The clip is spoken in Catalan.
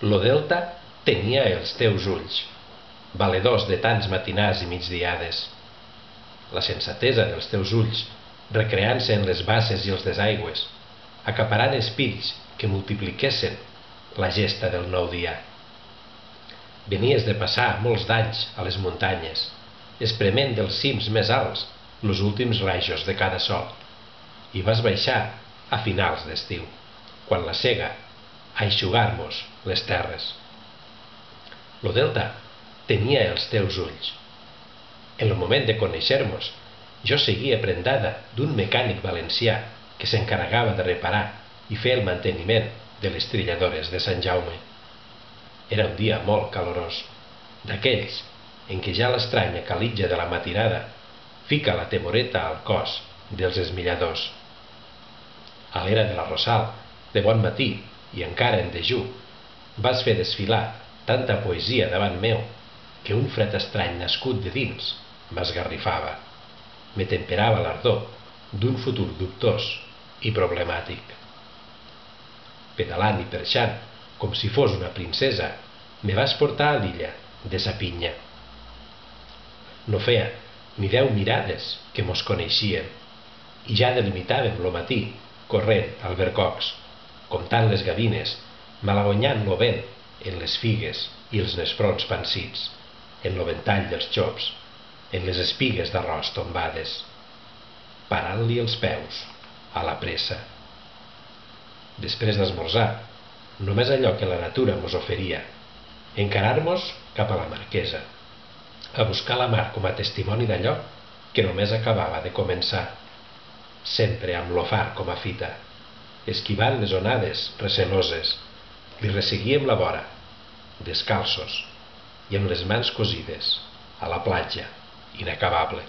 Lo delta tenia els teus ulls, valedors de tants matinars i migdiades. La sensatesa dels teus ulls, recreant-se en les basses i els desaigües, acaparant espills que multipliquessin la gesta del nou dia. Venies de passar molts d'anys a les muntanyes, esprement dels cims més alts los últims rajos de cada sol, i vas baixar a finals d'estiu, quan la sega a eixugar-mos les terres. Lo delta tenia els teus ulls. En el moment de conèixer-mos, jo seguia prendada d'un mecànic valencià que s'encarregava de reparar i fer el manteniment de les trilladores de Sant Jaume. Era un dia molt calorós, d'aquells en què ja l'estranya calitja de la matinada fica la temoreta al cos dels esmilladors. A l'era de la Rosal, de bon matí i encara en dejú, vas fer desfilar tanta poesia davant meu que un fred estrany nascut de dins m'esgarrifava, me temperava l'ardor d'un futur dubtós i problemàtic. Pedalant i perxant, com si fos una princesa, me vas portar a l'illa de sa pinya. No feia ni 10 mirades que mos coneixíem, i ja delimitàvem lo matí corrent al Bercocs, comptant les gavines, malagonyant lo vent en les figues i els nesprons pansits, en lo ventall dels xops, en les espigues d'arròs tombades, parant-li els peus a la pressa. Després d'esmorzar, només allò que la natura mos oferia, encarar-mos cap a la marquesa, a buscar la mar com a testimoni d'allò que només acabava de començar, sempre amb lo far com a fita, esquivant les onades receloses, li resseguíem la vora, descalços i amb les mans cosides a la platja inacabable.